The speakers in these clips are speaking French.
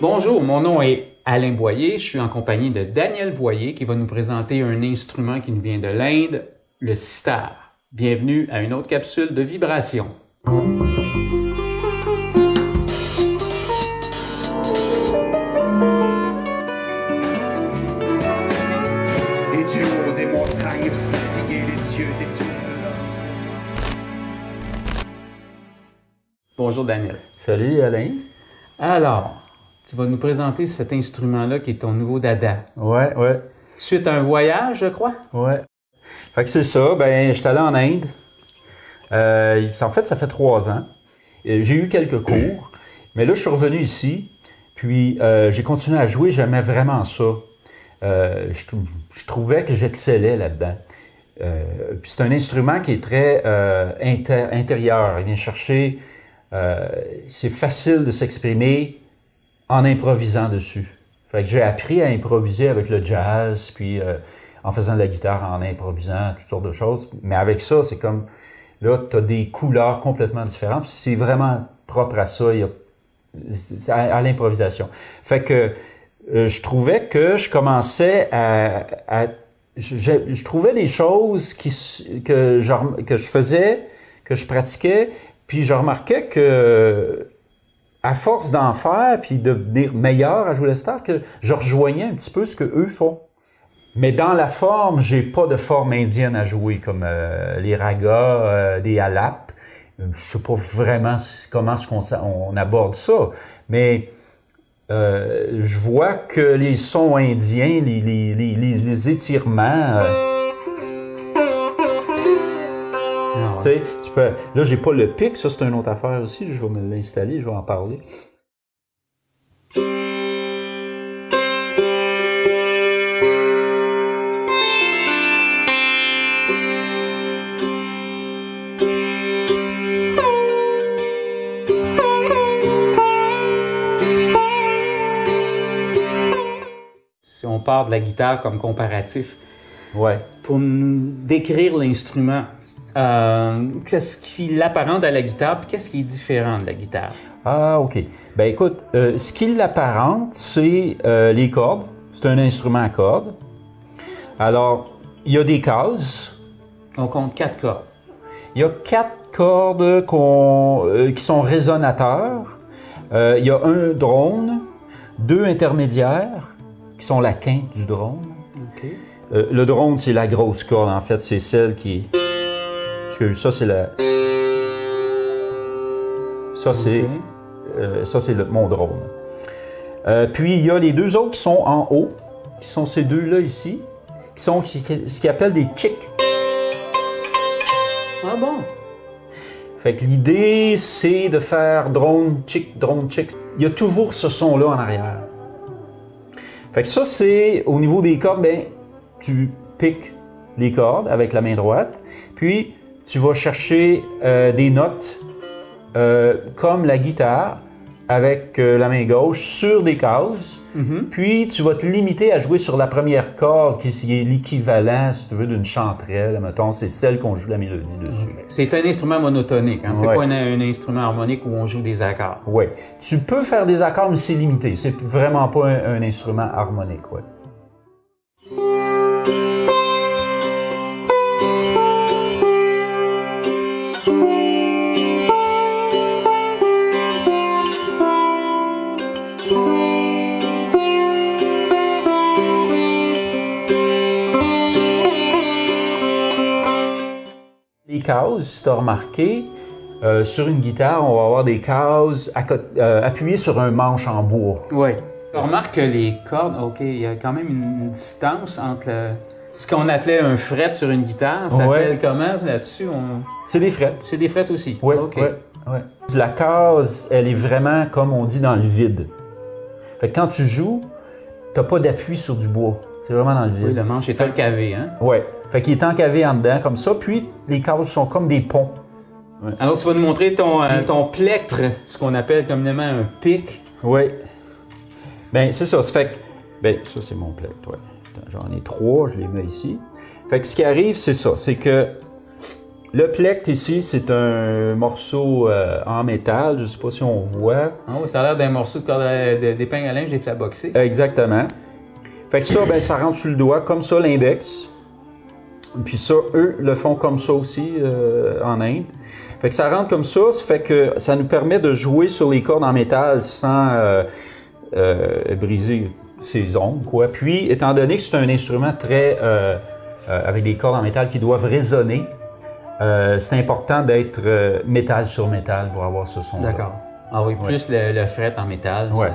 Bonjour, mon nom est Alain Boyer. Je suis en compagnie de Daniel Voyer qui va nous présenter un instrument qui nous vient de l'Inde, le sitar. Bienvenue à une autre capsule de vibration. Et du haut des montagnes fatiguées, les yeux détournent. Bonjour Daniel. Salut Alain. Alors, tu vas nous présenter cet instrument-là qui est ton nouveau dada. Ouais. Suite à un voyage, je crois? Ouais. Fait que c'est ça, je suis allé en Inde. En fait, ça fait 3 ans. J'ai eu quelques cours, mais là, je suis revenu ici, puis j'ai continué à jouer, j'aimais vraiment ça. Je trouvais que j'excellais là-dedans. Puis c'est un instrument qui est très intérieur. Il vient chercher... c'est facile de s'exprimer en improvisant dessus. Fait que j'ai appris à improviser avec le jazz, puis en faisant de la guitare, en improvisant, toutes sortes de choses. Mais avec ça, c'est comme, là, tu as des couleurs complètement différentes. Puis c'est vraiment propre à ça, à l'improvisation. Fait que je trouvais que je commençais je trouvais des choses que je faisais, que je pratiquais, puis je remarquais que à force d'en faire, puis de devenir meilleur à jouer le sitar, que je rejoignais un petit peu ce qu'eux font. Mais dans la forme, j'ai pas de forme indienne à jouer, comme les ragas, des alap. Je sais pas vraiment comment on aborde ça, mais je vois que les sons indiens, les étirements... Tu sais, là, j'ai pas le pic, ça c'est une autre affaire aussi, je vais me l'installer, je vais en parler. Si on part de la guitare comme comparatif, Ouais. pour nous décrire l'instrument, qu'est-ce qui l'apparente à la guitare, puis qu'est-ce qui est différent de la guitare? Ah, OK. Écoute, ce qui l'apparente, c'est les cordes. C'est un instrument à cordes. Alors, il y a des cases. On compte 4 cordes. Il y a 4 cordes qui sont résonateurs. Il y a un drone, 2 intermédiaires, qui sont la quinte du drone. OK. Le drone, c'est la grosse corde, en fait. C'est celle qui... Ça, c'est la... Ça, c'est... mon drone. Puis, il y a les 2 autres qui sont en haut, qui sont ces 2-là ici, qui sont ce qu'ils appellent des chicks. Ah bon? Fait que l'idée, c'est de faire drone, chick. Il y a toujours ce son-là en arrière. Fait que ça, c'est au niveau des cordes, tu piques les cordes avec la main droite, puis tu vas chercher des notes comme la guitare avec la main gauche sur des cases, puis tu vas te limiter à jouer sur la première corde qui est l'équivalent, si tu veux, d'une chanterelle, mettons, c'est celle qu'on joue la mélodie dessus. C'est un instrument monotonique, hein? C'est Ouais. pas un instrument harmonique où on joue des accords. Oui. Tu peux faire des accords, mais c'est limité. C'est vraiment pas un instrument harmonique, ouais. Les cases, si tu as remarqué, sur une guitare, on va avoir des cases appuyées sur un manche en bois. Oui. On remarque que les cordes, OK, il y a quand même une distance entre ce qu'on appelait un fret sur une guitare. Ça s'appelle comment là-dessus? C'est des frettes. C'est des frets aussi? Oui, OK. ouais. La case, elle est vraiment, comme on dit, dans le vide. Fait que quand tu joues, tu n'as pas d'appui sur du bois. C'est vraiment dans le vide. Oui, le manche est encavé, hein? Oui. Fait qu'il est encavé en dedans, comme ça. Puis, les cases sont comme des ponts. Ouais. Alors, tu vas nous montrer ton plectre, ce qu'on appelle communément un pic. Oui. C'est ça. Ça fait que, ça, c'est mon plectre, ouais. J'en ai 3, je les mets ici. Fait que ce qui arrive, c'est ça. C'est que Le plect ici, c'est un morceau en métal. Je ne sais pas si on voit. Oh, ça a l'air d'un morceau de corde d'épingle à linge déflaboxé. Exactement. Fait que ça, ben, ça rentre sur le doigt, comme ça, l'index. Puis ça, eux le font comme ça aussi en Inde. Fait que ça rentre comme ça fait que ça nous permet de jouer sur les cordes en métal sans briser ses ongles, quoi. Puis, étant donné que c'est un instrument très avec des cordes en métal qui doivent résonner, c'est important d'être métal sur métal pour avoir ce son-là. D'accord. Ah oui, plus le fret en métal. Ouais.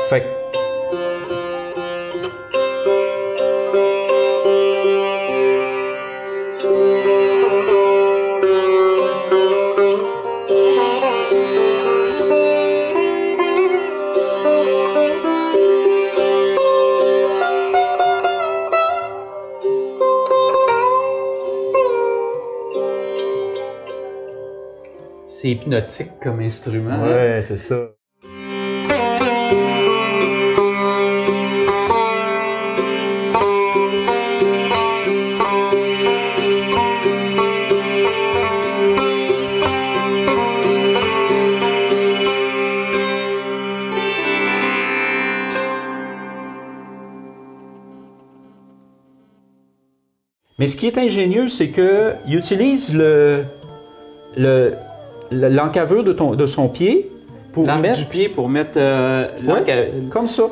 Fait que c'est hypnotique comme instrument. ouais, c'est ça. Mais ce qui est ingénieux, c'est qu'il utilise l'encavure de son pied pour L'arc mettre... du pied pour mettre comme ça.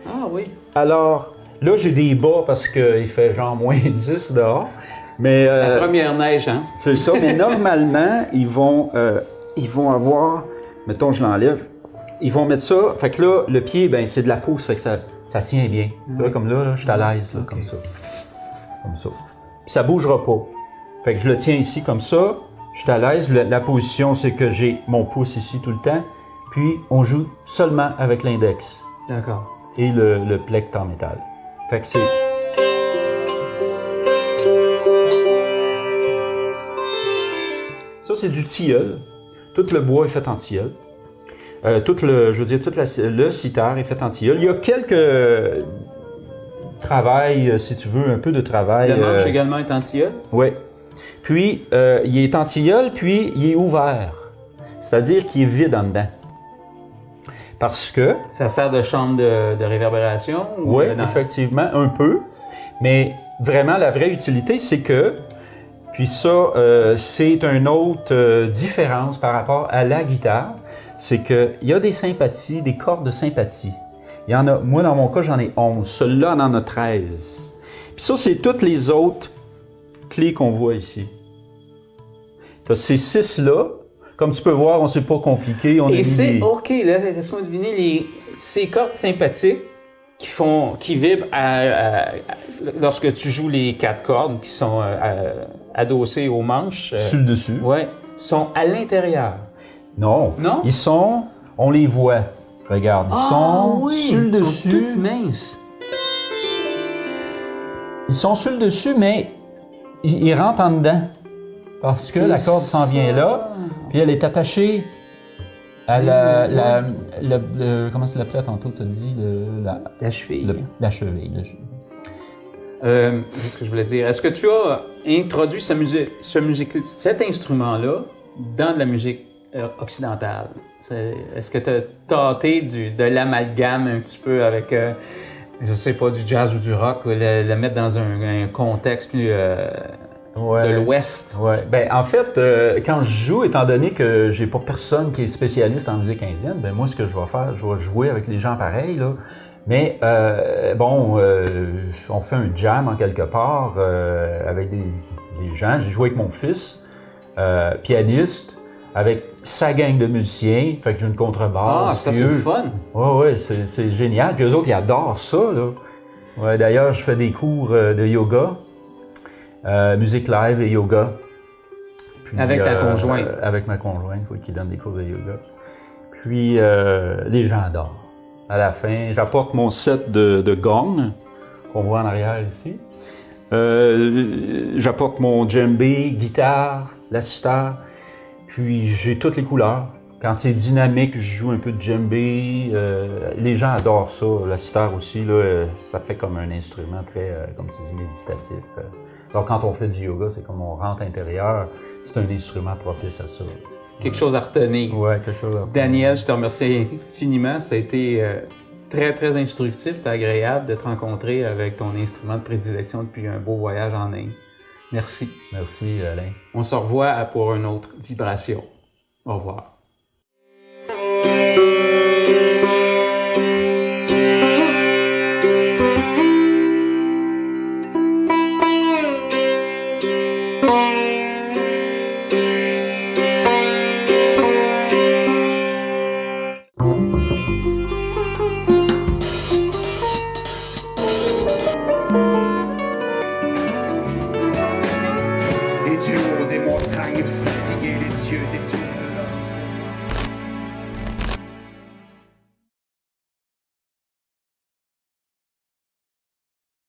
Ah oui. Alors, là, j'ai des bas parce qu'il fait genre moins 10 dehors. Mais, La première neige, hein? c'est ça, mais normalement, ils vont avoir... Mettons, je l'enlève. Ils vont mettre ça. Fait que là, le pied, ben c'est de la peau, ça fait que ça tient bien. Tu vois, comme là, je suis à l'aise, là, comme ça. Comme ça. Puis ça bougera pas. Fait que je le tiens ici comme ça. Je suis à l'aise. La position, c'est que j'ai mon pouce ici tout le temps. Puis on joue seulement avec l'index D'accord. et le plect en métal. Fait que c'est... Ça, c'est du tilleul. Tout le bois est fait en tilleul. Tout le sitar est fait en tilleul. Il y a quelques travail, si tu veux, un peu de travail. Le manche également est en tilleul? Oui. Puis, il est en tilleul, puis il est ouvert. C'est-à-dire qu'il est vide en dedans. Parce que... Ça sert de chambre de réverbération? Oui, effectivement, un peu. Mais vraiment, la vraie utilité, c'est que... Puis ça, c'est une autre différence par rapport à la guitare. C'est qu'il y a des sympathies, des cordes de sympathie. Il y en a, moi, dans mon cas, j'en ai 11. Celui-là, on en a 13. Puis ça, c'est toutes les autres clés qu'on voit ici. Tu as ces 6-là. Comme tu peux voir, on ne s'est pas compliqué. On Et c'est, OK, là, laisse-moi deviner, ces cordes sympathiques qui vibrent lorsque tu joues les 4 cordes qui sont adossées aux manches. Sur le dessus. Oui, sont à l'intérieur. Non. Non? Ils sont, on les voit. Regarde, ils sont sur le dessus. Ils sont toutes minces. Ils sont sur le dessus, mais ils rentrent en dedans. Parce que la corde s'en vient là, puis elle est attachée à comment tu l'appelais tantôt, tu as dit? La cheville. La cheville. Qu'est-ce que je voulais dire? Est-ce que tu as introduit cet instrument-là dans de la musique occidentale? Est-ce que tu as tâté de l'amalgame un petit peu avec, je sais pas, du jazz ou du rock, le mettre dans un contexte plus de l'Ouest? Ouais. Ben, en fait, quand je joue, étant donné que j'ai pas personne qui est spécialiste en musique indienne, ben moi, ce que je vais faire, je vais jouer avec les gens pareils, là. Mais, on fait un jam en quelque part avec des gens. J'ai joué avec mon fils, pianiste, avec sa gang de musiciens. Fait que j'ai une contrebasse. Ah, ça, c'est le fun! Ouais, c'est génial. Puis eux autres, ils adorent ça, là. Ouais, d'ailleurs, je fais des cours de yoga, musique live et yoga. Puis, avec ta conjointe? Avec ma conjointe, qui donne des cours de yoga. Puis, les gens adorent. À la fin, j'apporte mon set de gong, qu'on voit en arrière ici. J'apporte mon djembé, guitare, la sitar. Puis j'ai toutes les couleurs. Quand c'est dynamique, je joue un peu de djembé. Les gens adorent ça. La sitar aussi, là, ça fait comme un instrument très, comme tu dis, méditatif. Donc, quand on fait du yoga, c'est comme on rentre intérieur. C'est un instrument propice à ça. Quelque chose à retenir. Ouais, quelque chose à... Daniel, je te remercie infiniment. Ça a été très, très instructif et agréable de te rencontrer avec ton instrument de prédilection depuis un beau voyage en Inde. Merci. Merci, Alain. On se revoit pour une autre vibration. Au revoir.